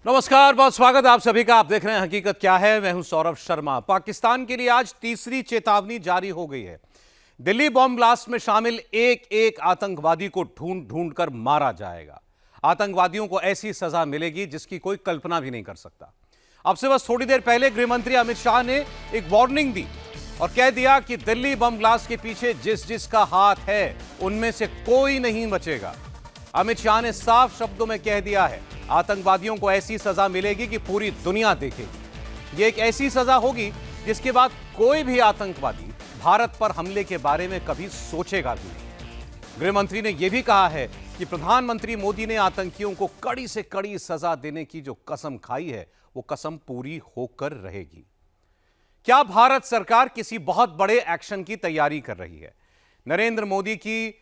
नमस्कार, बहुत स्वागत है आप सभी का। आप देख रहे हैं हकीकत क्या है। मैं हूं सौरभ शर्मा। पाकिस्तान के लिए आज तीसरी चेतावनी जारी हो गई है। दिल्ली बॉम्ब ब्लास्ट में शामिल एक एक आतंकवादी को ढूंढ ढूंढ कर मारा जाएगा। आतंकवादियों को ऐसी सजा मिलेगी जिसकी कोई कल्पना भी नहीं कर सकता। अब से बस थोड़ी देर पहले गृह मंत्री अमित शाह ने एक वार्निंग दी और कह दिया कि दिल्ली बम ब्लास्ट के पीछे जिसका हाथ है उनमें से कोई नहीं बचेगा। अमित शाह ने साफ शब्दों में कह दिया है, आतंकवादियों को ऐसी सजा मिलेगी कि पूरी दुनिया देखेगी। ये एक ऐसी सजा होगी जिसके बाद कोई भी आतंकवादी भारत पर हमले के बारे में कभी सोचेगा भी नहीं। गृह मंत्री ने यह भी कहा है कि प्रधानमंत्री मोदी ने आतंकियों को कड़ी से कड़ी सजा देने की जो कसम खाई है वो कसम पूरी होकर रहेगी। क्या भारत सरकार किसी बहुत बड़े एक्शन की तैयारी कर रही है? नरेंद्र मोदी की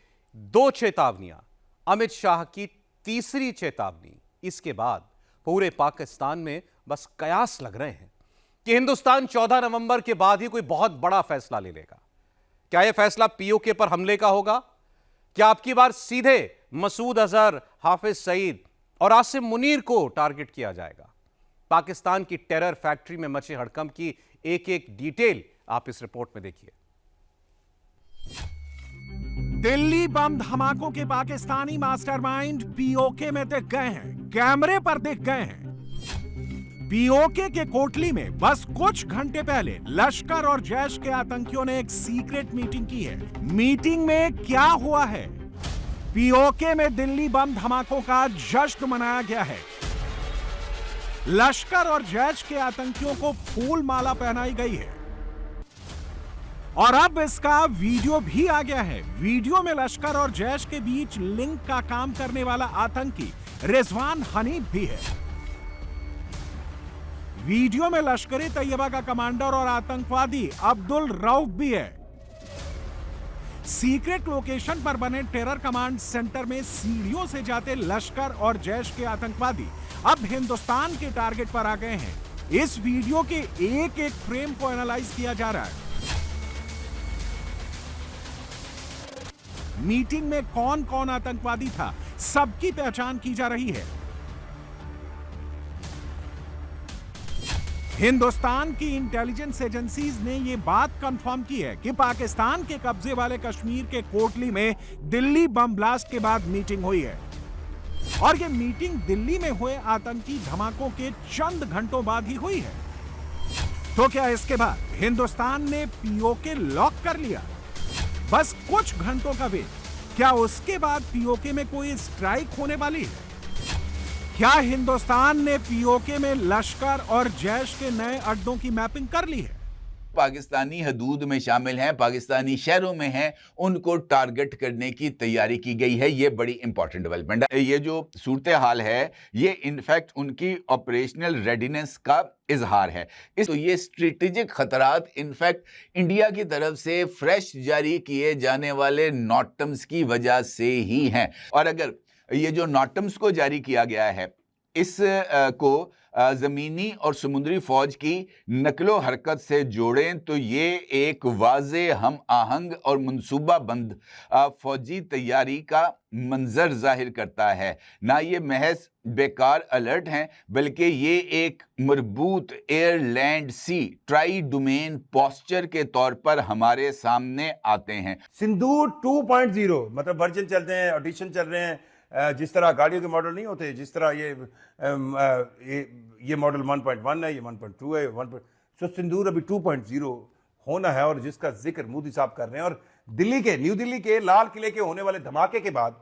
2 चेतावनियां, अमित शाह की तीसरी चेतावनी, इसके बाद पूरे पाकिस्तान में बस कयास लग रहे हैं कि हिंदुस्तान 14 नवंबर के बाद ही कोई बहुत बड़ा फैसला ले लेगा। क्या यह फैसला पीओके पर हमले का होगा? क्या अब की बार सीधे मसूद अजहर, हाफिज सईद और आसिम मुनीर को टारगेट किया जाएगा? पाकिस्तान की टेरर फैक्ट्री में मचे हड़कंप की एक एक डिटेल आप इस रिपोर्ट में देखिए। दिल्ली बम धमाकों के पाकिस्तानी मास्टरमाइंड पीओके में दिख गए हैं, कैमरे पर दिख गए हैं। पीओके के कोटली में बस कुछ घंटे पहले लश्कर और जैश के आतंकियों ने एक सीक्रेट मीटिंग की है। मीटिंग में क्या हुआ है? पीओके में दिल्ली बम धमाकों का जश्न मनाया गया है। लश्कर और जैश के आतंकियों को फूल माला पहनाई गई है और अब इसका वीडियो भी आ गया है। वीडियो में लश्कर और जैश के बीच लिंक का काम करने वाला आतंकी रिजवान हनीफ भी है। वीडियो में लश्कर-ए तैयबा का कमांडर और आतंकवादी अब्दुल रऊफ भी है। सीक्रेट लोकेशन पर बने टेरर कमांड सेंटर में सीढ़ियों से जाते लश्कर और जैश के आतंकवादी अब हिंदुस्तान के टारगेट पर आ गए हैं। इस वीडियो के एक एक फ्रेम को एनालाइज किया जा रहा है। मीटिंग में कौन कौन आतंकवादी था, सबकी पहचान की जा रही है। हिंदुस्तान की इंटेलिजेंस एजेंसीज ने यह बात कंफर्म की है कि पाकिस्तान के कब्जे वाले कश्मीर के कोटली में दिल्ली बम ब्लास्ट के बाद मीटिंग हुई है और यह मीटिंग दिल्ली में हुए आतंकी धमाकों के चंद घंटों बाद ही हुई है। तो क्या इसके बाद हिंदुस्तान ने पीओके लॉक कर लिया? बस कुछ घंटों का वेट। क्या उसके बाद पीओके में कोई स्ट्राइक होने वाली है? क्या हिंदुस्तान ने पीओके में लश्कर और जैश के नए अड्डों की मैपिंग कर ली है? पाकिस्तानी हदूद में शामिल हैं, पाकिस्तानी शहरों में हैं, उनको टारगेट करने की तैयारी की गई है। ये बड़ी इंपॉर्टेंट डेवलपमेंट है। ये जो सूरत हाल है ये इनफैक्ट उनकी ऑपरेशनल रेडीनेस का इजहार है। तो ये स्ट्रेटेजिक खतरात इनफैक्ट इंडिया की तरफ से फ्रेश जारी किए जाने वाले नॉटम्स की वजह से ही हैं। और अगर ये जो नॉटम्स को जारी किया गया है इस को ज़मीनी और समुद्री फौज की नकलो हरकत से जोड़ें तो ये एक वाज़े हम आहंग और मंसूबा बंद फौजी तैयारी का मंजर जाहिर करता है। ना ये महज बेकार अलर्ट हैं बल्कि ये एक मरबूत एयर लैंड सी ट्राई डोमेन पोस्चर के तौर पर हमारे सामने आते हैं। सिंदूर 2.0 मतलब वर्जन चल रहे हैं, ऑडिशन चल रहे हैं। जिस तरह गाड़ियों के मॉडल नहीं होते, जिस तरह ये मॉडल 1.1 है, ये 1.2 है, सो सिंदूर अभी 2.0 होना है और जिसका जिक्र मोदी साहब कर रहे हैं। और न्यू दिल्ली के लाल किले के होने वाले धमाके के बाद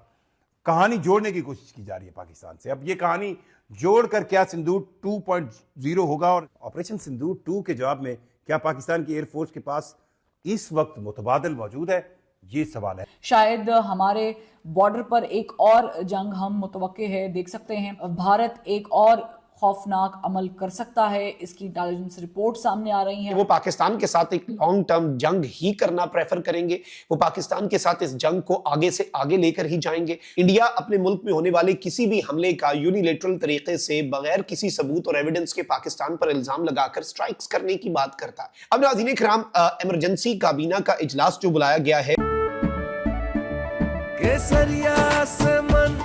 कहानी जोड़ने की कोशिश की जा रही है पाकिस्तान से। अब ये कहानी जोड़कर क्या सिंदूर 2.0 होगा? और ऑपरेशन सिंदूर 2 के जवाब में क्या पाकिस्तान की एयरफोर्स के पास इस वक्त मुतबादिल मौजूद है? ये सवाल है। शायद हमारे बॉर्डर पर एक और जंग हम मुतवक्के है देख सकते हैं। भारत एक और खौफनाक अमल कर सकता है, इसकी इंटेलिजेंस रिपोर्ट सामने आ रही है। वो पाकिस्तान के साथ एक लॉन्ग टर्म जंग ही करना प्रेफर करेंगे। वो पाकिस्तान के साथ इस जंग को आगे से आगे लेकर ही जाएंगे। इंडिया अपने मुल्क में होने वाले किसी भी हमले का यूनिलेटरल तरीके से बगैर किसी सबूत और एविडेंस के पाकिस्तान पर इल्जाम लगाकर स्ट्राइक्स करने की बात करता है। अब नाज़रीन इकराम, इमरजेंसी काबीना का इजलास जो बुलाया गया है, केसरिया से मन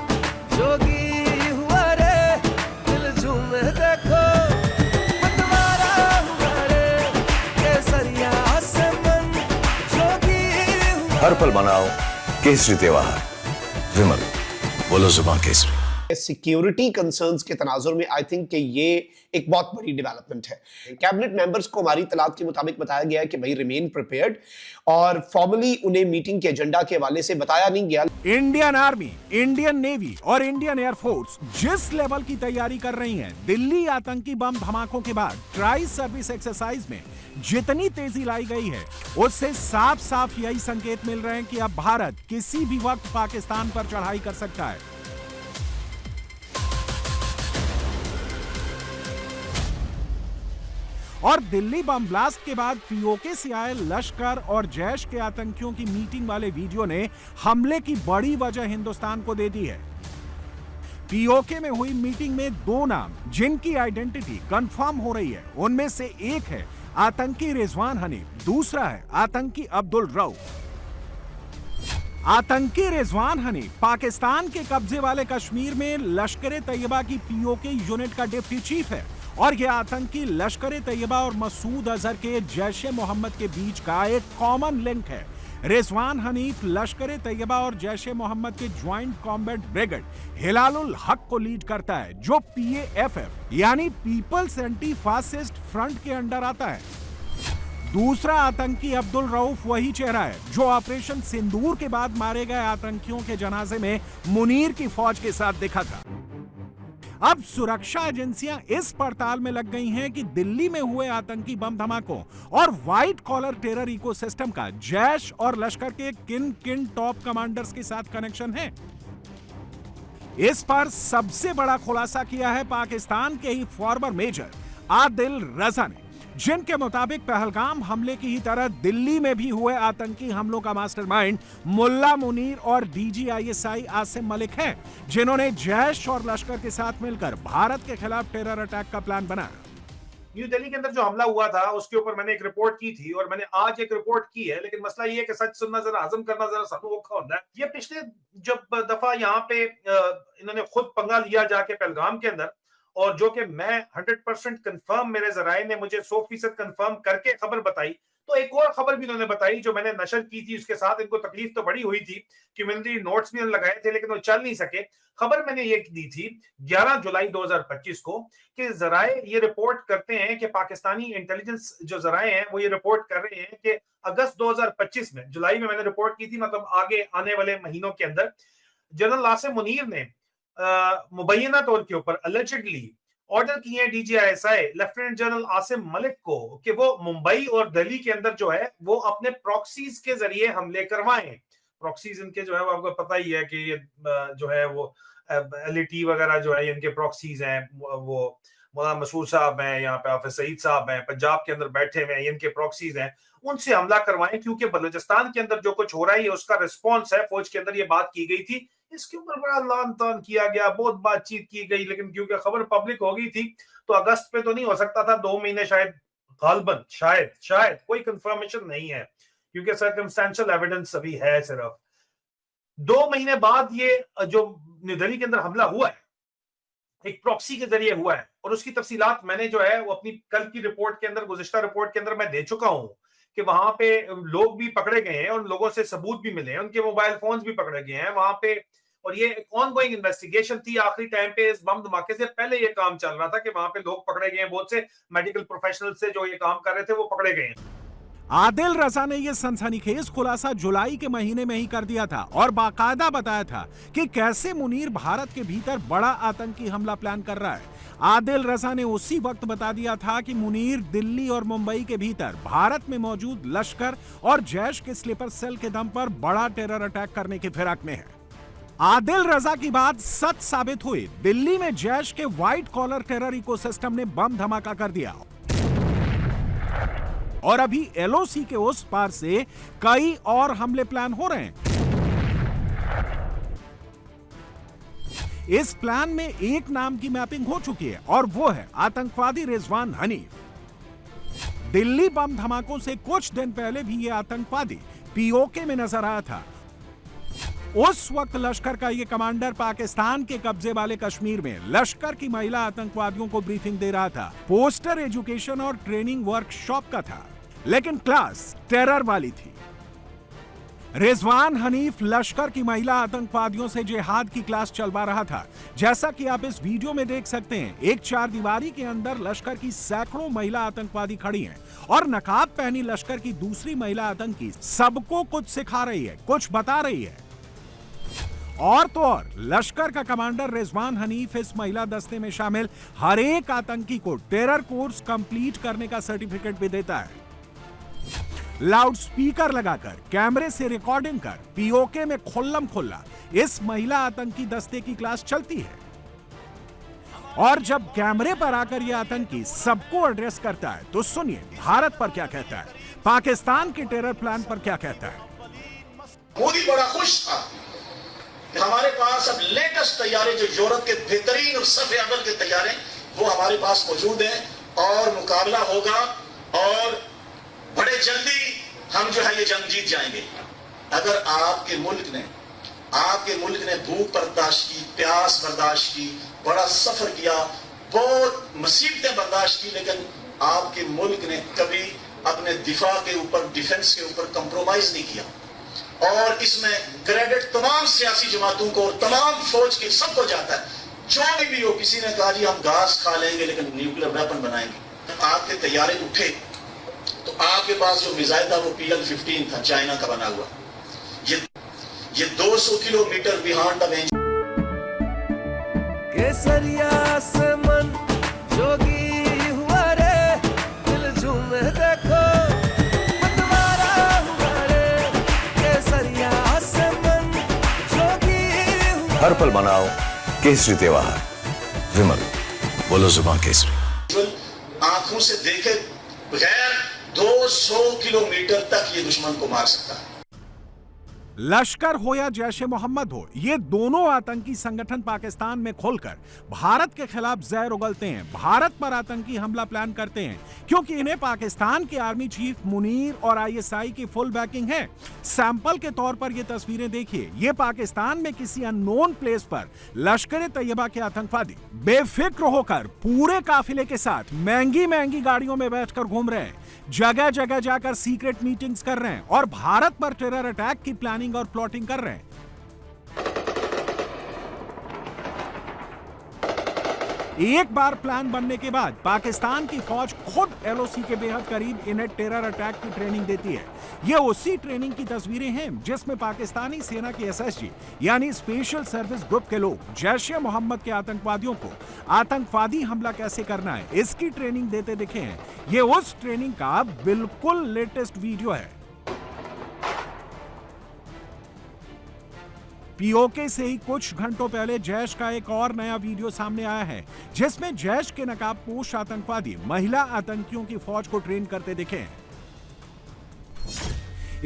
जोगी हुआ रे, दिल झूमे हर पल मनाओ केसरी त्योहार। विमल, बोलो जुबान केसरी। सिक्योरिटी कंसर्न्स के तनाजुर में आई थिंक कि ये एक बहुत बड़ी डेवलपमेंट है। कैबिनेट मेंबर्स को हमारी तलात के मुताबिक बताया गया है कि भाई रिमेन प्रिपेयर्ड, और फॉर्मली उन्हें मीटिंग के एजेंडा के हवाले से बताया नहीं गया। इंडियन आर्मी, इंडियन नेवी और इंडियन एयरफोर्स जिस लेवल की तैयारी कर रही हैं, दिल्ली आतंकी बम धमाकों के बाद ट्राई सर्विस एक्सरसाइज में जितनी तेजी लाई गई है, उससे साफ साफ यही संकेत मिल रहे हैं कि अब भारत किसी भी वक्त पाकिस्तान पर चढ़ाई कर सकता है। और दिल्ली बम ब्लास्ट के बाद पीओके से आए लश्कर और जैश के आतंकियों की मीटिंग वाले वीडियो ने हमले की बड़ी वजह हिंदुस्तान को दे दी है। पीओके में हुई मीटिंग में दो नाम जिनकी आइडेंटिटी कंफर्म हो रही है, उनमें से एक है आतंकी रिजवान हनीफ, दूसरा है आतंकी अब्दुल रऊफ। आतंकी रिजवान हनीफ पाकिस्तान के कब्जे वाले कश्मीर में लश्कर तैयबा की पीओके यूनिट का डिप्टी चीफ है, और यह आतंकी लश्कर तैयबा और मसूद अजहर के जैश ए मोहम्मद के बीच का एक कॉमन लिंक है। रिजवान हनीफ लश्कर तैयबा और जैश ए मोहम्मद के ज्वाइंट कॉम्बैट ब्रिगेड हिलालुल हक को लीड करता है, जो PAFF यानी पीपल्स एंटी फासिस्ट फ्रंट के अंडर आता है। दूसरा आतंकी अब्दुल रऊफ वही चेहरा है जो ऑपरेशन सिंदूर के बाद मारे गए आतंकियों के जनाजे में मुनीर की फौज के साथ दिखा था। अब सुरक्षा एजेंसियां इस पड़ताल में लग गई हैं कि दिल्ली में हुए आतंकी बम धमाकों और व्हाइट कॉलर टेरर इकोसिस्टम का जैश और लश्कर के किन किन टॉप कमांडर्स के साथ कनेक्शन है। इस पर सबसे बड़ा खुलासा किया है पाकिस्तान के ही फॉर्मर मेजर आदिल रजा ने, जिनके मुताबिक पहलगाम हमले की ही तरह दिल्ली में भी हुए आतंकी हमलों का मास्टरमाइंड मुल्ला मुनीर और DGISI आसिम मलिक हैं, जिन्होंने जैश और लश्कर के साथ मिलकर भारत के खिलाफ टेरर अटैक का प्लान बनाया। न्यू दिल्ली के अंदर जो हमला हुआ था उसके ऊपर मैंने एक रिपोर्ट की थी और मैंने आज एक रिपोर्ट की है, लेकिन मसला ये है कि सच सुनना जरा हजम करना जरा सानू औखा होता है। ये पिछले जब दफा यहाँ पे इन्होंने खुद पंगा लिया जाके पहलगाम के अंदर, और जो कि मैं 100% कंफर्म, मेरे जराए ने मुझे 100% कंफर्म करके खबर बताई, तो एक और खबर भी इन्होंने बताई जो मैंने नशर की थी। उसके साथ इनको तकलीफ तो बड़ी हुई थी, कम्युनिटी नोट्स भी लगाए थे लेकिन वो चल नहीं सके। खबर मैंने ये दी थी 11 जुलाई 2025 को कि जराए ये रिपोर्ट करते हैं कि पाकिस्तानी इंटेलिजेंस जो जराए हैं वो ये रिपोर्ट कर रहे हैं कि अगस्त 2025 में, जुलाई में मैंने रिपोर्ट की थी, मतलब आगे आने वाले महीनों के अंदर जनरल आसिम मुनीर ने मुबैना तौर के ऊपर अलेजिडली ऑर्डर किए हैं DGISI lieutenant general Asim Malik को कि वो मुंबई और दिल्ली के अंदर जो है वो अपने प्रॉक्सीज के जरिए हमले करवाएं। प्रॉक्सीज इनके जो है वो आपको पता ही है कि ये जो है वो LAT वगैरह जो है इनके प्रॉक्सीज हैं। वो मौलाना मसूद साहब हैं, यहाँ पे हाफिज सईद साहब हैं, पंजाब के अंदर बैठे हुए हैं, इनके प्रॉक्सीज हैं, उनसे हमला करवाएं, क्योंकि बलूचिस्तान के अंदर जो कुछ हो रहा है ये उसका रिस्पॉन्स है। फौज के अंदर ये बात की गई थी, इसके ऊपर बड़ा लान तान किया गया, बहुत बातचीत की गई, लेकिन क्योंकि खबर पब्लिक हो गई थी तो अगस्त पे तो नहीं हो सकता था, 2 महीने शायद, गालबन शायद कोई कंफर्मेशन नहीं है क्योंकि सर्कमस्टेंशियल एविडेंस अभी है। सिर्फ 2 महीने बाद ये जो न्यू दिल्ली के अंदर हमला हुआ है एक प्रॉक्सी के जरिए हुआ है, और उसकी तफसीलात मैंने जो है वो अपनी कल की रिपोर्ट के अंदर, गुज़िश्ता रिपोर्ट के अंदर मैं दे चुका हूं कि वहां पे लोग भी पकड़े गए हैं और लोगों से सबूत भी मिले हैं, उनके मोबाइल फोन्स भी पकड़े गए हैं वहां पे। और ये एक ऑनगोइंग इन्वेस्टिगेशन थी। आखिरी टाइम पे इस बम धमाके से पहले ये काम चल रहा था कि वहां पे लोग पकड़े गए हैं, बहुत से मेडिकल प्रोफेशनल से जो ये काम कर रहे थे वो पकड़े गए हैं। आदिल रजा ने यह सनसनीखेज खुलासा जुलाई के महीने में ही कर दिया था और बाकायदा बताया था कि कैसे मुनीर भारत के भीतर बड़ा आतंकी हमला प्लान कर रहा है। आदिल रजा ने उसी वक्त बता दिया था कि मुनीर दिल्ली और मुंबई के भीतर भारत में मौजूद लश्कर और जैश के स्लीपर सेल के दम पर बड़ा टेरर अटैक करने की फिराक में है। आदिल रजा की बात सच साबित हुई। दिल्ली में जैश के व्हाइट कॉलर टेरर इकोसिस्टम ने बम धमाका कर दिया और अभी LOC के उस पार से कई और हमले प्लान हो रहे हैं। इस प्लान में एक नाम की मैपिंग हो चुकी है और वो है आतंकवादी रिजवान हनीफ। दिल्ली बम धमाकों से कुछ दिन पहले भी यह आतंकवादी POK में नजर आया था। उस वक्त लश्कर का यह कमांडर पाकिस्तान के कब्जे वाले कश्मीर में लश्कर की महिला आतंकवादियों को ब्रीफिंग दे रहा था। पोस्टर एजुकेशन और ट्रेनिंग वर्कशॉप का था, लेकिन क्लास टेरर वाली थी। रिजवान हनीफ लश्कर की महिला आतंकवादियों से जिहाद की क्लास चलवा रहा था। जैसा कि आप इस वीडियो में देख सकते हैं, एक चारदीवारी के अंदर लश्कर की सैकड़ों महिला आतंकवादी खड़ी हैं और नकाब पहनी लश्कर की दूसरी महिला आतंकी सबको कुछ सिखा रही है, कुछ बता रही है। और तो और लश्कर का कमांडर रिजवान हनीफ इस महिला दस्ते में शामिल हर एक आतंकी को टेरर कोर्स कंप्लीट करने का सर्टिफिकेट भी देता है। लाउड स्पीकर लगाकर कैमरे से रिकॉर्डिंग कर पीओके में खुल्लम खुल्ला इस महिला आतंकी दस्ते की क्लास चलती है। और जब कैमरे पर आकर यह आतंकी सबको एड्रेस करता है तो सुनिए भारत पर क्या कहता है, पाकिस्तान के टेरर प्लान पर क्या कहता है। मोदी बड़ा खुश था कि हमारे पास अब लेटेस्ट तैयारे जो यूरोप के बेहतरीन और सफ़े अव्वल के तैयारे वो हमारे पास मौजूद हैं और मुकाबला होगा और बड़े जल्दी हम जो है ये जंग जीत जाएंगे। अगर आपके मुल्क ने भूख बर्दाश्त की, प्यास बर्दाश्त की, बड़ा सफर किया, बहुत मुसीबतें बर्दाश्त की, लेकिन आपके मुल्क ने कभी अपने दिफा के ऊपर, डिफेंस के ऊपर कंप्रोमाइज नहीं किया। और इसमें क्रेडिट तमाम सियासी जमातों को और तमाम फौज के सबको जाता है। जो भी हो, किसी ने कहा जी हम घास खा लेंगे लेकिन न्यूक्लियर वेपन बनाएंगे। आपके तैयारे उठे तो आपके पास जो मिसाइल था वो PL-15 था, चाइना का बना हुआ। ये 200 किलोमीटर बिहाइंड द रेंज। केसरिया से मन जोगी हुआ रे, दिल झूमे देखो मतवारा हुआ रे। केसरिया से मन जोगी हुआ। हर पल मनाओ केसरी त्योहार। विमल, बोलो जुबान केसरी। आंखों से देखे बगैर 200 किलोमीटर तक ये दुश्मन को मार सकता है। लश्कर हो या जैश ए मोहम्मद हो, ये दोनों आतंकी संगठन पाकिस्तान में खोलकर भारत के खिलाफ जहर उगलते हैं, भारत पर आतंकी हमला प्लान करते हैं, क्योंकि इन्हें पाकिस्तान के आर्मी चीफ मुनीर और ISI की फुल बैकिंग है। सैंपल के तौर पर ये तस्वीरें देखिए, ये पाकिस्तान में किसी अननोन प्लेस पर लश्कर ए तैयबा के आतंकवादी बेफिक्र होकर पूरे काफिले के साथ महंगी महंगी गाड़ियों में बैठकर घूम रहे हैं, जगह जगह जाकर सीक्रेट मीटिंग्स कर रहे हैं और भारत पर टेरर अटैक की प्लानिंग और प्लॉटिंग कर रहे हैं। एक बार प्लान बनने के बाद पाकिस्तान की फौज खुद LOC के बेहद करीब इन्हें टेरर अटैक की ट्रेनिंग देती है। ये उसी ट्रेनिंग की तस्वीरें हैं जिसमें पाकिस्तानी सेना के SSG यानी स्पेशल सर्विस ग्रुप के लोग जैश ए मोहम्मद के आतंकवादियों को आतंकवादी हमला कैसे करना है इसकी ट्रेनिंग देते दिखे हैं। ये उस ट्रेनिंग का बिल्कुल लेटेस्ट वीडियो है। पीओके से ही कुछ घंटों पहले जैश का एक और नया वीडियो सामने आया है जिसमें जैश के नकाबपोश आतंकवादी महिला आतंकियों की फौज को ट्रेन करते दिखे हैं।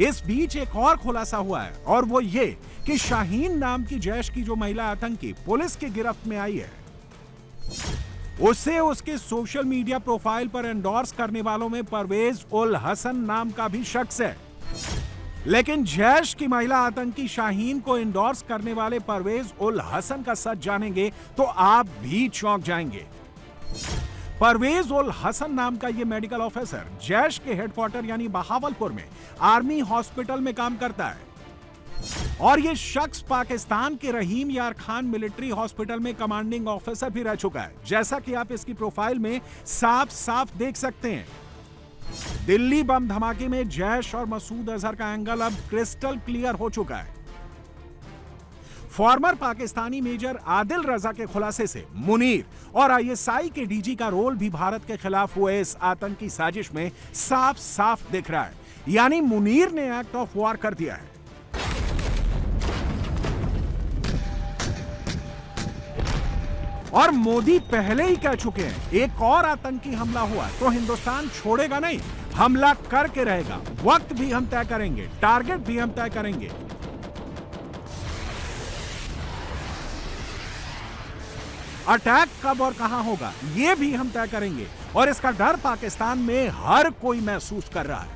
इस बीच एक और खुलासा हुआ है और वो ये कि शाहीन नाम की जैश की जो महिला आतंकी पुलिस की गिरफ्त में आई है, उसे उसके सोशल मीडिया प्रोफाइल पर एंडोर्स करने वालों में परवेज उल हसन नाम का भी शख्स है। लेकिन जैश की महिला आतंकी शाहीन को इंडोर्स करने वाले परवेज उल हसन का सच जानेंगे तो आप भी चौंक जाएंगे। परवेज उल हसन नाम का यह मेडिकल ऑफिसर जैश के हेडक्वार्टर यानी बहावलपुर में आर्मी हॉस्पिटल में काम करता है और यह शख्स पाकिस्तान के रहीम यार खान मिलिट्री हॉस्पिटल में कमांडिंग ऑफिसर भी रह चुका है, जैसा कि आप इसकी प्रोफाइल में साफ साफ देख सकते हैं। दिल्ली बम धमाके में जैश और मसूद अजहर का एंगल अब क्रिस्टल क्लियर हो चुका है। फॉर्मर पाकिस्तानी मेजर आदिल रजा के खुलासे से मुनीर और ISI के DG का रोल भी भारत के खिलाफ हुए इस आतंकी साजिश में साफ साफ दिख रहा है, यानी मुनीर ने एक्ट ऑफ वॉर कर दिया है। और मोदी पहले ही कह चुके हैं एक और आतंकी हमला हुआ तो हिंदुस्तान छोड़ेगा नहीं, हमला करके रहेगा। वक्त भी हम तय करेंगे, टारगेट भी हम तय करेंगे। अटैक कब और कहां होगा यह भी हम तय करेंगे और इसका डर पाकिस्तान में हर कोई महसूस कर रहा है।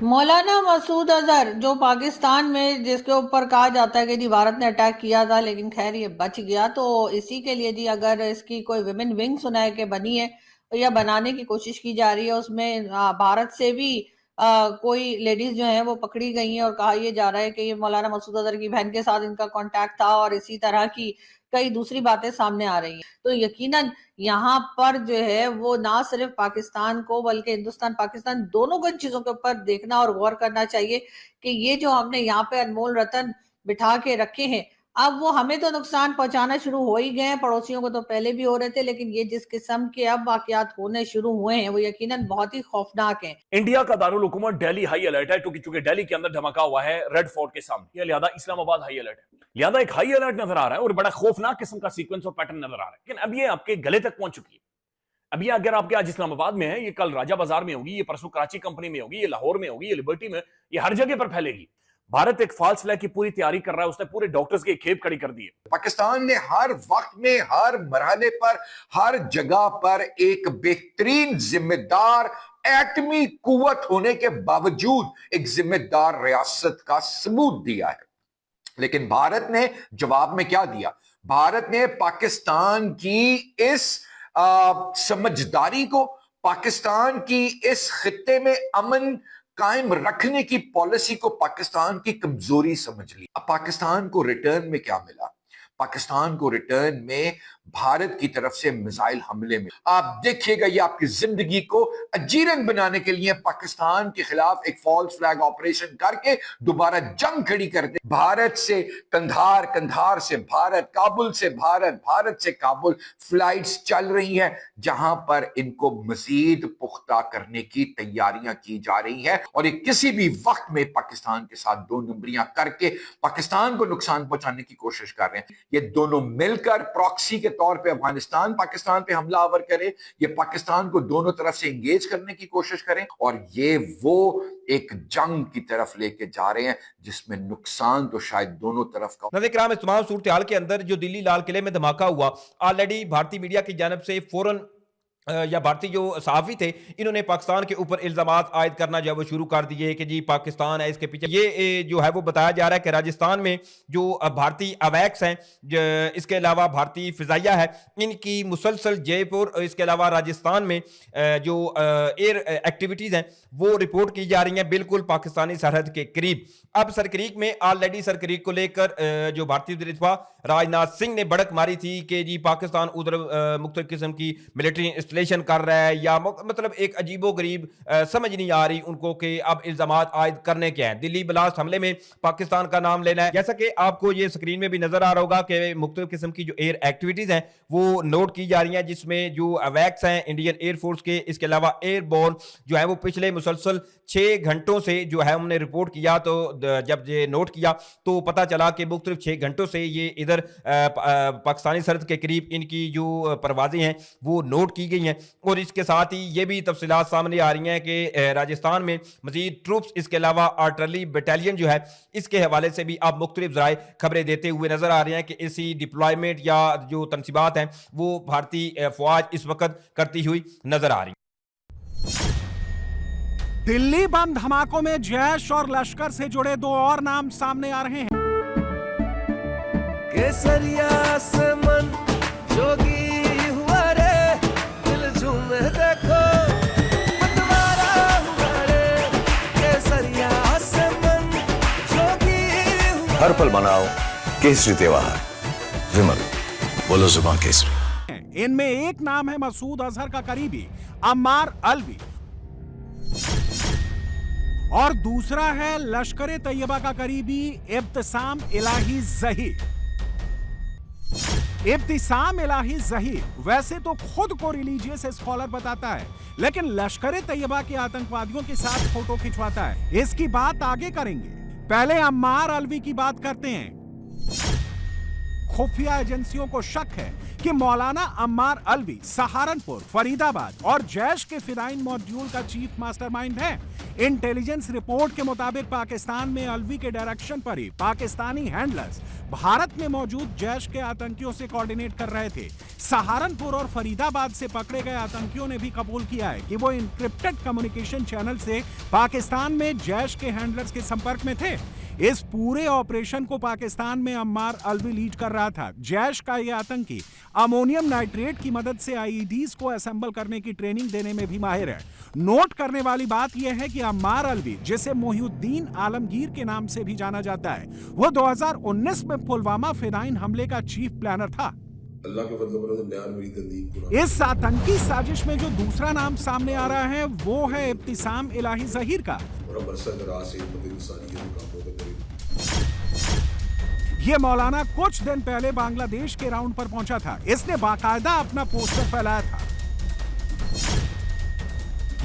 मौलाना मसूद अजहर जो पाकिस्तान में जिसके ऊपर कहा जाता है कि जी भारत ने अटैक किया था लेकिन खैर ये बच गया, तो इसी के लिए जी अगर इसकी कोई विमेन विंग सुनाए के बनी है या बनाने की कोशिश की जा रही है, उसमें भारत से भी कोई लेडीज जो है वो पकड़ी गई हैं और कहा यह जा रहा है कि ये मौलाना मसूद अजहर की बहन के साथ इनका कांटेक्ट था और इसी तरह की कई दूसरी बातें सामने आ रही हैं। तो यकीनन यहाँ पर जो है वो ना सिर्फ पाकिस्तान को बल्कि हिंदुस्तान पाकिस्तान दोनों को इन चीजों के ऊपर देखना और गौर करना चाहिए कि ये जो हमने यहाँ पे अनमोल रतन बिठा के रखे हैं, अब वो हमें तो नुकसान पहुंचाना शुरू हो ही गए हैं, पड़ोसियों को तो पहले भी हो रहे थे, लेकिन ये जिस किस्म के अब वाकयात होने शुरू हुए हैं वो यकीनन बहुत ही खौफनाक हैं। इंडिया का दारुल हुकूमत दिल्ली हाई अलर्ट है, क्योंकि दिल्ली के अंदर धमाका हुआ है रेड फोर्ट के सामने, लिहाजा इस्लामाबाद हाई अलर्ट है। लिहाजा एक हाई अलर्ट नजर आ रहा है और बड़ा खौफनाक किस्म का सीक्वेंस और पैटर्न नजर आ रहा है, लेकिन अब ये आपके गले तक पहुंच चुकी है। अब ये अगर आपके आज इस्लामाबाद में है, ये कल राजा बाजार में होगी, ये परसों कराची कंपनी में होगी, ये लाहौर में होगी, ये लिबर्टी में, ये हर जगह पर फैलेगी। भारत एक फॉल्स फ्लैग की पूरी तैयारी कर रहा है, उसने पूरे डॉक्टर्स की खेप खड़ी कर दी है। पाकिस्तान ने हर वक्त में, हर मरहले पर, हर जगह पर एक बेहतरीन जिम्मेदार एटमी कुव्वत होने के बावजूद एक जिम्मेदार रियासत का सबूत दिया है। लेकिन भारत ने जवाब में क्या दिया? भारत ने पाकिस्तान की इस समझदारी को, पाकिस्तान की इस खित्ते में अमन कायम रखने की पॉलिसी को पाकिस्तान की कमजोरी समझ ली। अब पाकिस्तान को रिटर्न में क्या मिला? पाकिस्तान को रिटर्न में भारत की तरफ से मिसाइल हमले में, आप देखिएगा, ये आपकी जिंदगी को अजीरन बनाने के लिए पाकिस्तान के खिलाफ एक फॉल्स फ्लैग ऑपरेशन करके दोबारा जंग खड़ी कर दे। भारत से कंधार, कंधार से भारत, काबुल से भारत, भारत से काबुल फ्लाइट्स चल रही हैं, जहां पर इनको मजीद पुख्ता करने की तैयारियां की जा रही हैं और ये किसी भी वक्त में पाकिस्तान के साथ दो नंबरियां करके पाकिस्तान को नुकसान पहुंचाने की कोशिश कर रहे हैं। ये दोनों मिलकर प्रॉक्सी के तौर पे अफगानिस्तान पाकिस्तान पे हमलावर करे, ये पाकिस्तान को दोनों तरफ से एंगेज करने की कोशिश करें और ये वो एक जंग की तरफ लेके जा रहे हैं जिसमें नुकसान तो शायद दोनों तरफ का। नाज़रीन, इस तमाम सूरत हाल के अंदर जो दिल्ली लाल किले में धमाका हुआ, ऑलरेडी भारतीय मीडिया की जानिब से फौरन या भारतीय जो सहाफ़ी थे इन्होंने पाकिस्तान के ऊपर इल्ज़ामात आयद करना जो है वो शुरू कर दिए कि जी पाकिस्तान है इसके पीछे। ये जो है वो बताया जा रहा है कि राजस्थान में जो भारतीय अवैक्स हैं, इसके अलावा भारतीय फ़िज़ाइया है, इनकी मुसलसल जयपुर, इसके अलावा राजस्थान में जो एयर एक्टिविटीज़ हैं वो रिपोर्ट की जा रही हैं बिल्कुल पाकिस्तानी सरहद के करीब। अब सरक्रीक में ऑलरेडी सरक्रीक को लेकर जो भारतीय दिफा राजनाथ सिंह ने भड़क मारी थी कि जी पाकिस्तान उधर मुख्तलिफ किस्म की मिलिट्री इंस्टॉलेशन कर रहा है, या मतलब एक अजीबो गरीब समझ नहीं आ रही उनको कि अब इल्जामात आयद करने के हैं। दिल्ली ब्लास्ट हमले में पाकिस्तान का नाम लेना है, जैसा कि आपको ये स्क्रीन में भी नजर आ रहा होगा कि मुख्तलिफ किस्म की जो एयर एक्टिविटीज हैं वो नोट की जा रही हैं, जिसमें जो अवैक्स हैं इंडियन एयरफोर्स के, इसके अलावा एयरबोर्न जो है वो पिछले मुसलसल 6 घंटों से जो है हमने रिपोर्ट किया, तो जब ये नोट किया तो पता चला कि मुख्तलिफ 6 घंटों से ये इधर पाकिस्तानी सरहद के करीब इनकी जो परवाजें हैं वो नोट की गई हैं। और इसके साथ ही ये भी तफसीलात सामने आ रही हैं कि राजस्थान में मजीद ट्रूप्स, इसके अलावा आर्टिलरी बटालियन जो है इसके हवाले से भी अब मुख्तलिफ ज़राए खबरें देते हुए नजर आ रहे हैं कि इसी डिप्लॉयमेंट या जो तनसीबात हैं वो भारतीय फौज इस वक्त करती हुई नजर आ रही है। दिल्ली बम धमाकों में जैश और लश्कर से जुड़े 2 और नाम सामने आ रहे हैं। केसरिया से मन जोगी हुआ रे, दिल झूमे देखो मतवारा हुआ रे। केसरिया से मन जोगी हुआ। हर पल मनाओ केसरी त्योहार, विमल बोलो जुबान केसरी। इनमें एक नाम है मसूद अजहर का करीबी अम्मार अलवी और दूसरा है लश्कर तैयबा का करीबी इब्तिसाम इलाही ज़हीर। इब्तिसाम इलाही ज़हीर वैसे तो खुद को रिलीजियस स्कॉलर बताता है, लेकिन लश्कर तैयबा के आतंकवादियों के साथ फोटो खिंचवाता है। इसकी बात आगे करेंगे, पहले अम्मार अलवी की बात करते हैं। खुफिया एजेंसियों को शक है कि मौलाना अम्मार अलवी सहारनपुर, फरीदाबाद और जैश के फिदाइन मॉड्यूल का चीफ मास्टरमाइंड है। इंटेलिजेंस रिपोर्ट के मुताबिक पाकिस्तान में अलवी के डायरेक्शन पर ही पाकिस्तानी हैंडलर्स भारत में मौजूद जैश के आतंकियों से कोऑर्डिनेट कर रहे थे। सहारनपुर और फरीदाबाद से पकड़े गए आतंकियों ने भी कबूल किया है कि वो इनक्रिप्टेड कम्युनिकेशन चैनल से पाकिस्तान में जैश के हैंडलर्स के संपर्क में थे। इस पूरे ऑपरेशन को पाकिस्तान में अम्मार अलवी लीड कर रहा था। जैश का यह आतंकी अमोनियम नाइट्रेट की मदद से आईईडीज को असेंबल करने की ट्रेनिंग देने में भी माहिर है। नोट करने वाली बात यह है कि अम्मार अलवी, जिसे मोहिउद्दीन आलमगीर के नाम से भी जाना जाता है, वो 2019 में पुलवामा फिदाइन हमले का चीफ प्लानर था। अल्लाह के फजल इस आतंकी साजिश में जो दूसरा नाम सामने आ रहा है वो है इब्तिसाम इलाही ज़हीर का। ये मौलाना कुछ दिन पहले बांग्लादेश के राउंड पर पहुंचा था। इसने बाकायदा अपना पोस्टर फैलाया था।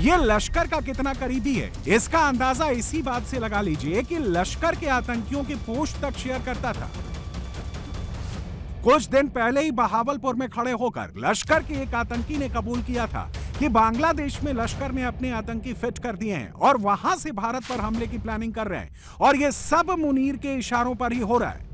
ये लश्कर का कितना करीबी है, इसका अंदाजा इसी बात से लगा लीजिए कि लश्कर के आतंकियों के पोस्ट तक शेयर करता था। कुछ दिन पहले ही बहावलपुर में खड़े होकर लश्कर के एक आतंकी ने कबूल किया था कि बांग्लादेश में लश्कर ने अपने आतंकी फिट कर दिए हैं और वहां से भारत पर हमले की प्लानिंग कर रहे हैं, और ये सब मुनीर के इशारों पर ही हो रहा है।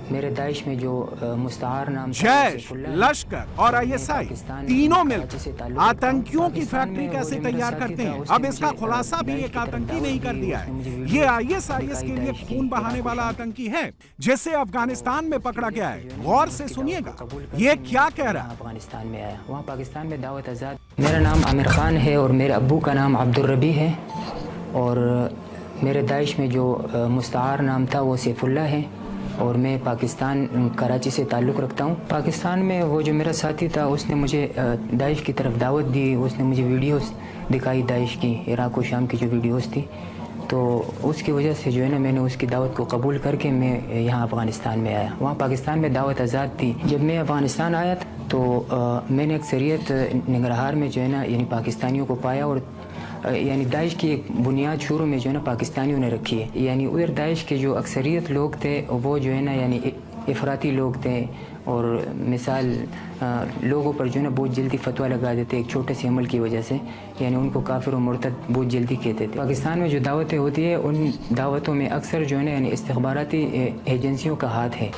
मेरे दाइश में जो मुस्तार नाम जैश, लश्कर और आईएसआई तीनों मिलकर आतंकियों की फैक्ट्री कैसे तैयार करते हैं, अब इसका खुलासा भी एक आतंकी ने ही कर दिया है। ये आईएसआईएस के लिए खून बहाने वाला आतंकी है जिसे अफगानिस्तान में पकड़ा गया है। गौर से सुनिएगा ये क्या कह रहा है। अफगानिस्तान में आया, वहाँ पाकिस्तान में दावत आज़ाद। मेरा नाम आमिर खान है और मेरे अब्बू का नाम अब्दुल रबी है, और मेरे दाइश में जो मुस्तार नाम था वो सैफुल्लाह है, और मैं पाकिस्तान कराची से ताल्लुक़ रखता हूँ। पाकिस्तान में वो जो मेरा साथी था उसने मुझे दाइश की तरफ दावत दी, उसने मुझे वीडियोस दिखाई दाइश की, इराक़ और शाम की जो वीडियोस थी, तो उसकी वजह से जो है ना मैंने उसकी दावत को कबूल करके मैं यहाँ अफ़गानिस्तान में आया। वहाँ पाकिस्तान में दावत आज़ाद थी। जब मैं अफ़गानिस्तान आया तो मैंने अक्सरियत निगरहार में जो है ना यानी पाकिस्तानियों को पाया, और यानी दाइश की एक बुनियाद शुरू में जो है ना पाकिस्तानियों ने रखी है। यानी उधर दाइश के जो अक्सरियत लोग थे वो जो है ना यानी इफराती लोग थे, और मिसाल लोगों पर जो है ना बहुत जल्दी फतवा लगा देते एक छोटे से अमल की वजह से, यानी उनको काफिर और मुर्तद बहुत जल्दी कहते थे। पाकिस्तान में जो दावतें होती है उन दावतों में अक्सर जो है ना यानी इस्तिख़बाराती एजेंसियों का हाथ है।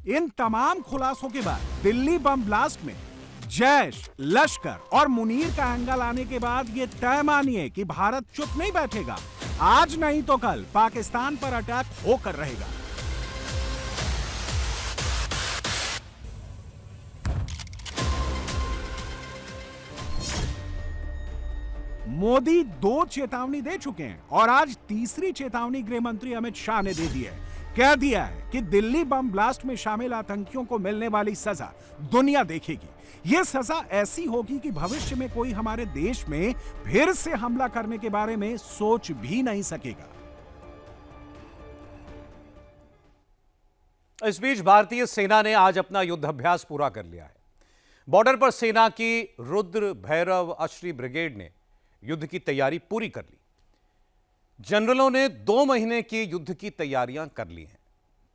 इन तमाम खुलासों के बाद दिल्ली बम ब्लास्ट में जैश, लश्कर और मुनीर का एंगल आने के बाद ये तय मानिए कि भारत चुप नहीं बैठेगा। आज नहीं तो कल पाकिस्तान पर अटैक होकर रहेगा। मोदी 2 चेतावनी दे चुके हैं और आज तीसरी चेतावनी गृह मंत्री अमित शाह ने दे दी है। कह दिया है कि दिल्ली बम ब्लास्ट में शामिल आतंकियों को मिलने वाली सजा दुनिया देखेगी। यह सजा ऐसी होगी कि भविष्य में कोई हमारे देश में फिर से हमला करने के बारे में सोच भी नहीं सकेगा। इस बीच भारतीय सेना ने आज अपना युद्धाभ्यास पूरा कर लिया है। बॉर्डर पर सेना की रुद्र, भैरव, अश्री ब्रिगेड ने युद्ध की तैयारी पूरी कर ली। जनरलों ने 2 महीने की युद्ध की तैयारियां कर ली हैं।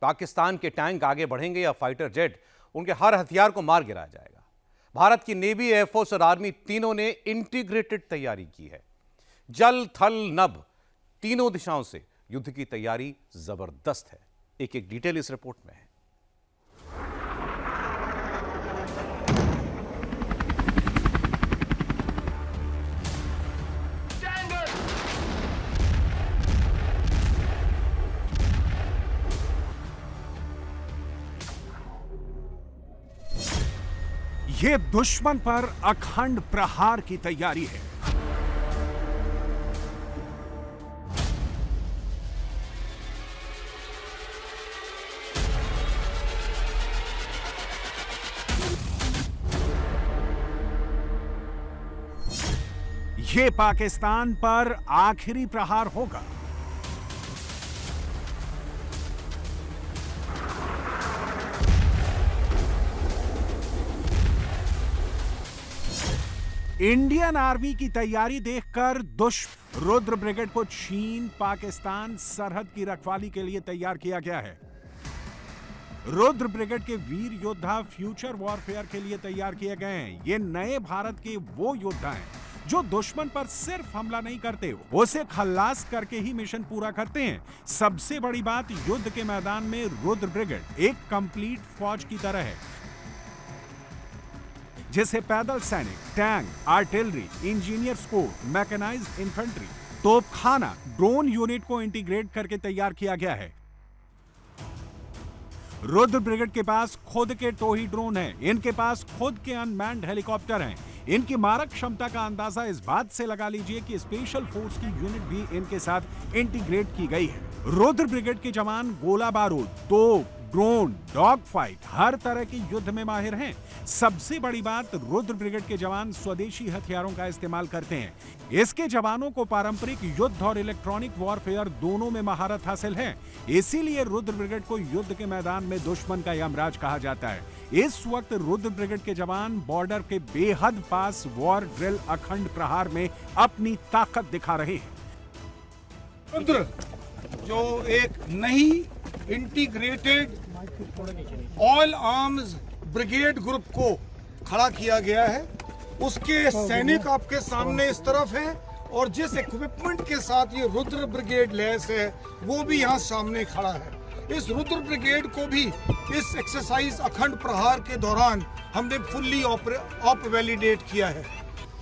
पाकिस्तान के टैंक आगे बढ़ेंगे या फाइटर जेट, उनके हर हथियार को मार गिराया जाएगा। भारत की नेवी, एयरफोर्स और आर्मी तीनों ने इंटीग्रेटेड तैयारी की है। जल, थल, नभ तीनों दिशाओं से युद्ध की तैयारी जबरदस्त है। एक एक डिटेल इस रिपोर्ट में है। ये दुश्मन पर अखंड प्रहार की तैयारी है। ये पाकिस्तान पर आखिरी प्रहार होगा। इंडियन आर्मी की तैयारी देखकर रुद्र ब्रिगेड को चीन पाकिस्तान सरहद की रखवाली के लिए तैयार किया गया है। रुद्र ब्रिगेड के वीर योद्धा फ्यूचर वॉरफेयर के लिए तैयार किए गए हैं। ये नए भारत के वो योद्धा हैं जो दुश्मन पर सिर्फ हमला नहीं करते, उसे खल्लास करके ही मिशन पूरा करते हैं। सबसे बड़ी बात, युद्ध के मैदान में रुद्र ब्रिगेड एक कंप्लीट फौज की तरह है, जैसे पैदल सैनिक, tank, artillery, engineers corps, mechanized infantry, तोपखाना ड्रोन यूनिट को इंटीग्रेट करके तैयार किया गया है। रुद्र ब्रिगेड के पास खुद के टोही ड्रोन हैं, इनके पास खुद के अनमैन्ड हेलीकॉप्टर हैं। इनकी मारक क्षमता का अंदाजा इस बात से लगा लीजिए कि स्पेशल फोर्स की यूनिट भी इनके साथ इंटीग्रेट की गई है। रुद्र ब्रिगेड के जवान गोला बारूद, तोप, ड्रोन, डॉग फाइट हर तरह के युद्ध में माहिर हैं। सबसे बड़ी बात, रुद्र ब्रिगेड के जवान स्वदेशी हथियारों का इस्तेमाल करते हैं। इसके जवानों को पारंपरिक युद्ध और इलेक्ट्रॉनिक वॉरफेयर दोनों में महारत हासिल है। इसीलिए रुद्र ब्रिगेड को युद्ध के मैदान में दुश्मन का यमराज कहा जाता है। इस वक्त रुद्र ब्रिगेड के जवान बॉर्डर के बेहद पास वॉर ड्रिल अखंड प्रहार में अपनी ताकत दिखा रहे हैं। रुद्र जो एक नई integrated all arms brigade group को खड़ा किया गया है, उसके सैनिक आपके सामने इस तरफ हैं और जिस इक्विपमेंट के साथ ये रुद्र ब्रिगेड लैस है वो भी यहाँ सामने खड़ा है। इस रुद्र ब्रिगेड को भी इस एक्सरसाइज अखंड प्रहार के दौरान हमने फुल्ली ऑप वैलिडेट किया है।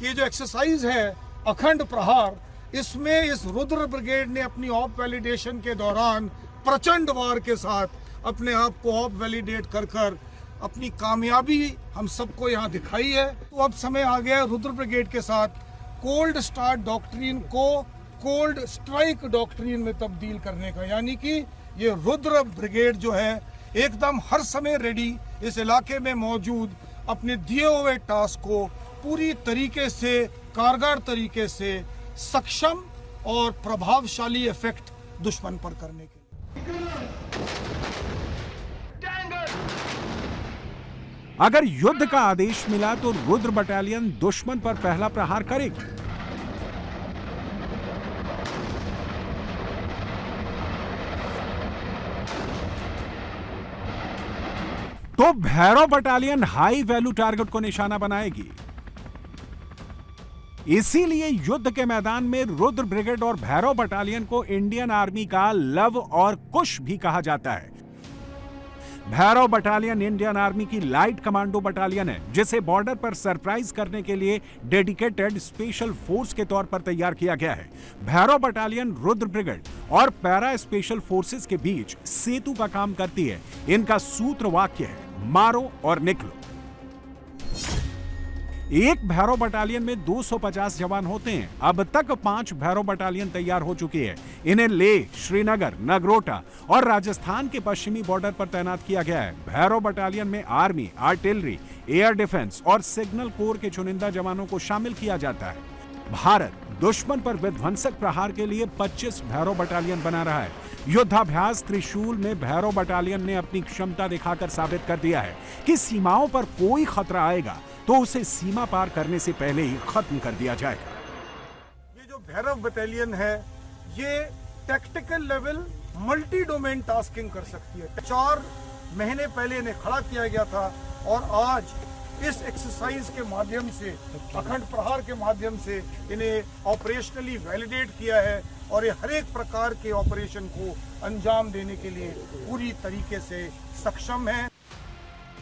ये जो एक्सरसाइज है अखंड प्रहार, इसमें इस रुद्र ब्रिगेड ने अपनी ऑप वैलिडेशन के दौरान प्रचंड वार के साथ अपने आप को ऑप वैलिडेट कर अपनी कामयाबी हम सबको यहाँ दिखाई है। तो अब समय आ गया है रुद्र ब्रिगेड के साथ कोल्ड स्टार्ट डॉक्ट्रिन को कोल्ड स्ट्राइक डॉक्ट्रिन में तब्दील करने का, यानी कि ये रुद्र ब्रिगेड जो है एकदम हर समय रेडी, इस इलाके में मौजूद, अपने दिए हुए टास्क को पूरी तरीके से कारगर तरीके से सक्षम और प्रभावशाली इफेक्ट दुश्मन पर करने के लिए। अगर युद्ध का आदेश मिला तो रुद्र बटालियन दुश्मन पर पहला प्रहार करेगी। तो Bhairav battalion high value target को निशाना बनाएगी। इसीलिए युद्ध के मैदान में रुद्र ब्रिगेड और भैरव बटालियन को इंडियन आर्मी का लव और कुश भी कहा जाता है। भैरव बटालियन इंडियन आर्मी की लाइट कमांडो बटालियन है, जिसे बॉर्डर पर सरप्राइज करने के लिए डेडिकेटेड स्पेशल फोर्स के तौर पर तैयार किया गया है। भैरव बटालियन रुद्र ब्रिगेड और पैरा स्पेशल फोर्सेस के बीच सेतु का काम करती है। इनका सूत्र वाक्य है, मारो और निकलो। एक भैरव बटालियन में 250 जवान होते हैं। अब तक 5 भैरव बटालियन तैयार हो चुकी है। इन्हें लेह, श्रीनगर, नगरोटा और राजस्थान के पश्चिमी बॉर्डर पर तैनात किया गया है। भैरव बटालियन में आर्मी, आर्टिलरी, एयर डिफेंस और सिग्नल कोर के चुनिंदा जवानों को शामिल किया जाता है। भारत दुश्मन पर विध्वंसक प्रहार के लिए 25 भैरव बटालियन बना रहा है। युद्धाभ्यास त्रिशूल में भैरव बटालियन ने अपनी क्षमता दिखाकर साबित कर दिया है कि सीमाओं पर कोई खतरा आएगा तो उसे सीमा पार करने से पहले ही खत्म कर दिया जाएगा। ये जो भैरव बटालियन है ये tactical level multi domain tasking कर सकती है। 4 महीने पहले इन्हें खड़ा किया गया था और आज इस एक्सरसाइज के माध्यम से, अखंड प्रहार के माध्यम से इन्हें ऑपरेशनली वैलिडेट किया है और ये हर एक प्रकार के ऑपरेशन को अंजाम देने के लिए पूरी तरीके से सक्षम है।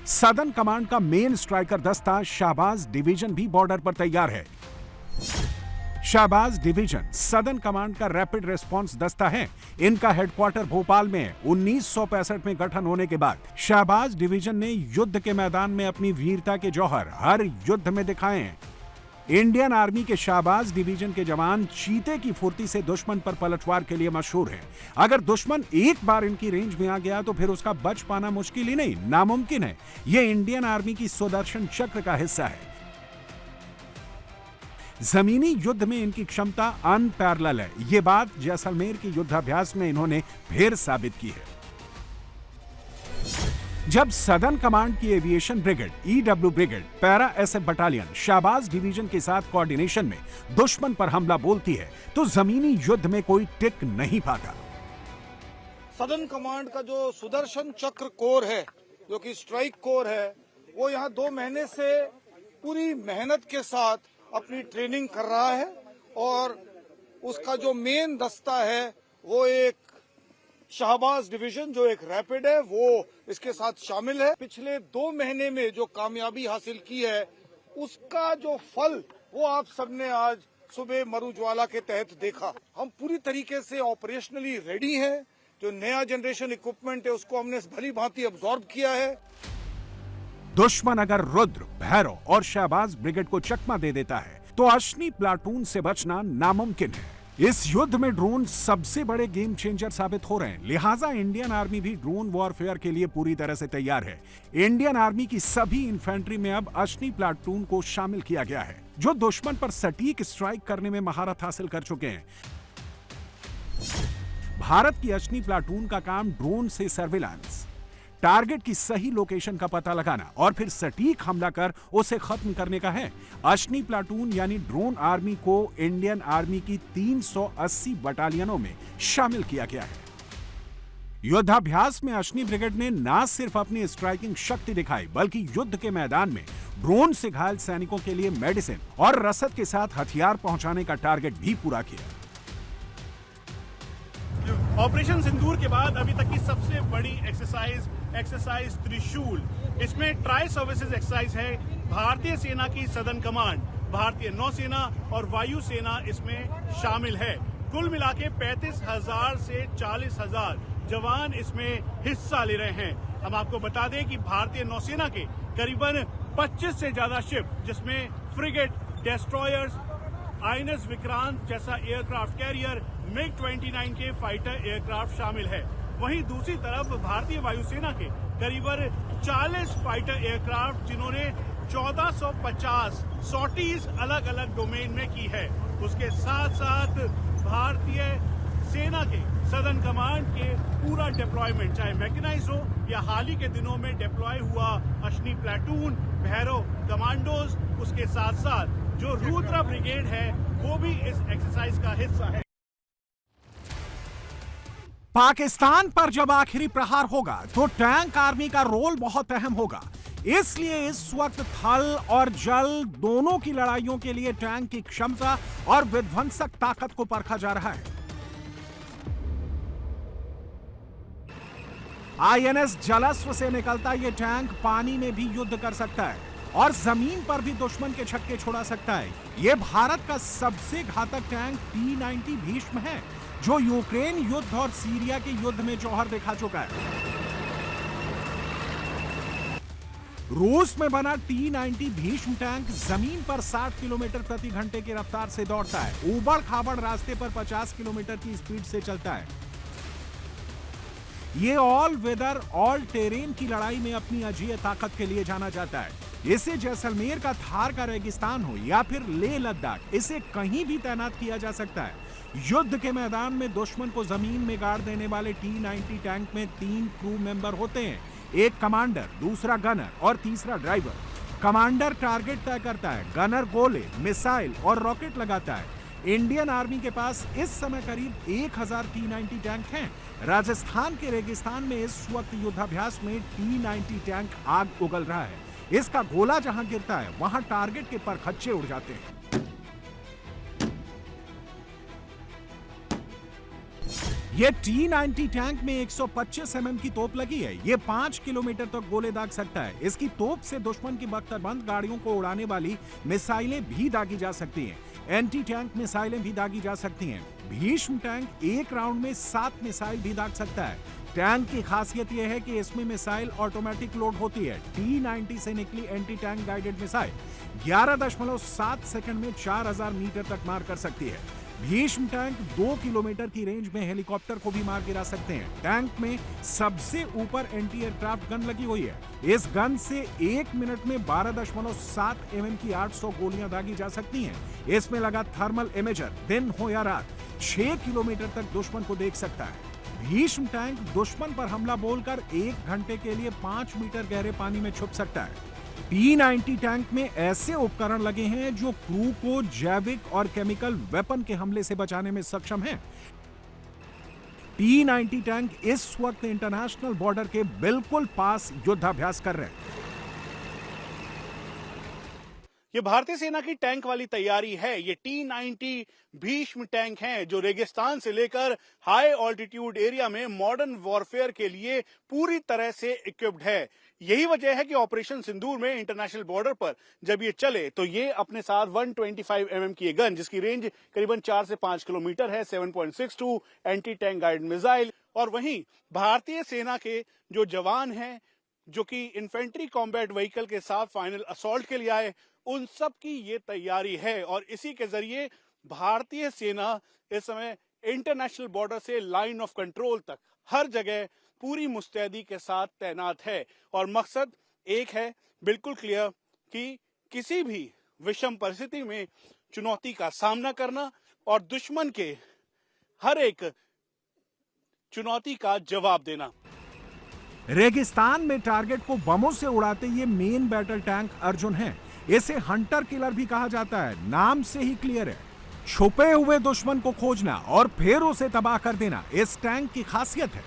सदर्न कमांड का मेन स्ट्राइकर दस्ता शाहबाज डिवीजन भी बॉर्डर पर तैयार है। शाहबाज डिवीजन सदर्न कमांड का रैपिड रिस्पांस दस्ता है। इनका हेडक्वार्टर भोपाल में है। 1965 में गठन होने के बाद शाहबाज डिवीजन ने युद्ध के मैदान में अपनी वीरता के जौहर हर युद्ध में दिखाए हैं। इंडियन आर्मी के शाहबाज डिवीजन के जवान चीते की फुर्ती से दुश्मन पर पलटवार के लिए मशहूर हैं। अगर दुश्मन एक बार इनकी रेंज में आ गया तो फिर उसका बच पाना मुश्किल ही नहीं, नामुमकिन है। यह इंडियन आर्मी की सुदर्शन चक्र का हिस्सा है। जमीनी युद्ध में इनकी क्षमता अनपैरेलल है। यह बात जैसलमेर के युद्धाभ्यास में इन्होंने फिर साबित की है। जब सदर्न कमांड की aviation brigade, EW brigade, para SF battalion Shahbaz division के साथ कोऑर्डिनेशन में दुश्मन पर हमला बोलती है तो जमीनी युद्ध में कोई टिक नहीं पाता। सदर्न कमांड का जो सुदर्शन चक्र कोर है, जो कि स्ट्राइक कोर है, वो यहाँ 2 महीने से पूरी मेहनत के साथ अपनी ट्रेनिंग कर रहा है और उसका जो मेन दस्ता है वो एक शाहबाज डिवीजन जो एक रैपिड है वो इसके साथ शामिल है। पिछले 2 महीने में जो कामयाबी हासिल की है उसका जो फल वो आप सबने आज सुबह मरुज्वाला के तहत देखा। हम पूरी तरीके से ऑपरेशनली रेडी हैं। जो नया जनरेशन इक्विपमेंट है उसको हमने भली भांति अब्सॉर्ब किया है। दुश्मन अगर रुद्र, भैरव और शहबाज ब्रिगेड को चकमा दे देता है तो अश्नी प्लाटून से बचना नामुमकिन है। इस युद्ध में ड्रोन सबसे बड़े गेम चेंजर साबित हो रहे हैं, लिहाजा इंडियन आर्मी भी ड्रोन वॉरफेयर के लिए पूरी तरह से तैयार है। इंडियन आर्मी की सभी इन्फेंट्री में अब अश्नी प्लाटून को शामिल किया गया है, जो दुश्मन पर सटीक स्ट्राइक करने में महारत हासिल कर चुके हैं। भारत की अश्नी प्लाटून का काम ड्रोन से सर्विलांस, टारगेट की सही लोकेशन का पता लगाना और फिर सटीक हमला कर उसे खत्म करने का है। अश्नी प्लाटून यानी ड्रोन आर्मी को इंडियन आर्मी की 380 बटालियनों में शामिल किया गया है। युद्धाभ्यास में अश्नी ब्रिगेड ने न सिर्फ अपनी स्ट्राइकिंग शक्ति दिखाई, बल्कि युद्ध के मैदान में ड्रोन से घायल सैनिकों के लिए मेडिसिन और रसद के साथ हथियार पहुंचाने का टारगेट भी पूरा किया। ऑपरेशन सिंदूर के बाद अभी तक की सबसे बड़ी एक्सरसाइज त्रिशूल। इसमें ट्राई सर्विसेज एक्सरसाइज है। भारतीय सेना की सदर्न कमांड, भारतीय नौसेना और वायु सेना इसमें शामिल है। कुल मिला के 35,000 से 40,000 जवान इसमें हिस्सा ले रहे हैं। हम आपको बता दें कि भारतीय नौसेना के करीबन 25 से ज्यादा शिप, जिसमें फ्रिगेट, डेस्ट्रॉयर्स, आईएनएस विक्रांत जैसा एयरक्राफ्ट कैरियर, MiG-29 के फाइटर एयरक्राफ्ट शामिल है। वहीं दूसरी तरफ भारतीय वायुसेना के करीबन 40 फाइटर एयरक्राफ्ट, जिन्होंने 1450 सॉर्टीज अलग अलग डोमेन में की है। उसके साथ साथ भारतीय सेना के सदर्न कमांड के पूरा डिप्लॉयमेंट, चाहे मैकेनाइज हो या हाल ही के दिनों में डिप्लॉय हुआ अश्नी प्लाटून, भैरव कमांडोज, उसके साथ साथ जो रुद्र ब्रिगेड है वो भी इस एक्सरसाइज का हिस्सा है। पाकिस्तान पर जब आखिरी प्रहार होगा तो टैंक आर्मी का रोल बहुत अहम होगा। इसलिए इस वक्त थल और जल दोनों की लड़ाइयों के लिए टैंक की क्षमता और विध्वंसक ताकत को परखा जा रहा है। आईएनएस जलस्व से निकलता यह टैंक पानी में भी युद्ध कर सकता है और जमीन पर भी दुश्मन के छक्के छोड़ा सकता है। यह भारत का सबसे घातक टैंक T-90 भीष्म है, जो यूक्रेन युद्ध और सीरिया के युद्ध में जौहर दिखा चुका है। रूस में बना T-90 भीष्म टैंक जमीन पर 60 किलोमीटर प्रति घंटे की रफ्तार से दौड़ता है। ऊबड़ खाबड़ रास्ते पर 50 किलोमीटर की स्पीड से चलता है। ये ऑल वेदर ऑल टेरेन की लड़ाई में अपनी अजीय ताकत के लिए जाना जाता है। इसे जैसलमेर का थार का रेगिस्तान हो या फिर लेह लद्दाख, इसे कहीं भी तैनात किया जा सकता है। युद्ध के मैदान में दुश्मन को जमीन में गाड़ देने वाले T-90 टैंक में 3 क्रू मेंबर होते हैं, एक कमांडर, दूसरा गनर और तीसरा ड्राइवर। कमांडर टारगेट तय करता है, गनर गोले, मिसाइल और रॉकेट लगाता है। इंडियन आर्मी के पास इस समय करीब 1000 T-90 टैंक हैं। राजस्थान के रेगिस्तान में इस वक्त युद्धाभ्यास में T-90 टैंक आग उगल रहा है। इसका गोला जहां गिरता है वहां टारगेट के परखच्चे उड़ जाते हैं। ये T-90 टैंक में 125 mm की तोप लगी है। ये 5 किलोमीटर तक गोले दाग सकता है। इसकी तोप से दुश्मन की बख्तरबंद गाड़ियों को उड़ाने वाली मिसाइलें भी दागी जा सकती हैं। एंटी टैंक मिसाइलें भी दागी जा सकती हैं। भीष्म टैंक एक राउंड में 7 मिसाइल भी दाग सकता है। टैंक की खासियत यह है कि इसमें मिसाइल ऑटोमेटिक लोड होती है। T-90 से निकली anti tank guided missile 11.7 second में 4000 मीटर तक मार कर सकती है। भीष्म टैंक 2 किलोमीटर की रेंज में हेलीकॉप्टर को भी मार गिरा सकते हैं। टैंक में सबसे ऊपर एंटी एयरक्राफ्ट गन लगी हुई है। इस गन से 1 मिनट में 12.7 mm की 800 गोलियां दागी जा सकती हैं। इसमें लगा थर्मल इमेजर दिन हो या रात 6 किलोमीटर तक दुश्मन को देख सकता है। भीष्म टैंक दुश्मन पर हमला बोलकर 1 घंटे के लिए 5 मीटर गहरे पानी में छुप सकता है। T-90 टैंक में ऐसे उपकरण लगे हैं जो क्रू को जैविक और केमिकल वेपन के हमले से बचाने में सक्षम हैं। T-90 टैंक इस वक्त इंटरनेशनल बॉर्डर के बिल्कुल पास युद्धाभ्यास कर रहे हैं। ये भारतीय सेना की टैंक वाली तैयारी है। ये T-90 भीष्म टैंक हैं जो रेगिस्तान से लेकर हाई ऑल्टीट्यूड एरिया में मॉडर्न वॉरफेयर के लिए पूरी तरह से इक्विप्ड है। यही वजह है कि ऑपरेशन सिंदूर में इंटरनेशनल बॉर्डर पर जब ये चले तो ये अपने साथ 125 mm की गन, जिसकी रेंज करीबन 4 से 5 किलोमीटर है, 7.62 एंटी टैंक गाइडेड मिसाइल, और वहीं भारतीय सेना के जो जवान हैं जो कि इन्फेंट्री कॉम्बैट व्हीकल के साथ फाइनल असॉल्ट के लिए आए, उन सब की ये तैयारी है। और इसी के जरिए भारतीय सेना इस समय इंटरनेशनल बॉर्डर से लाइन ऑफ कंट्रोल तक हर जगह पूरी मुस्तैदी के साथ तैनात है। और मकसद एक है, बिल्कुल क्लियर, कि किसी भी विषम परिस्थिति में चुनौती का सामना करना और दुश्मन के हर एक चुनौती का जवाब देना। रेगिस्तान में टारगेट को बमों से उड़ाते ये मेन बैटल टैंक अर्जुन है। इसे हंटर किलर भी कहा जाता है, नाम से ही क्लियर है। छुपे हुए दुश्मन को खोजना और फिर उसे तबाह कर देना इस टैंक की खासियत है।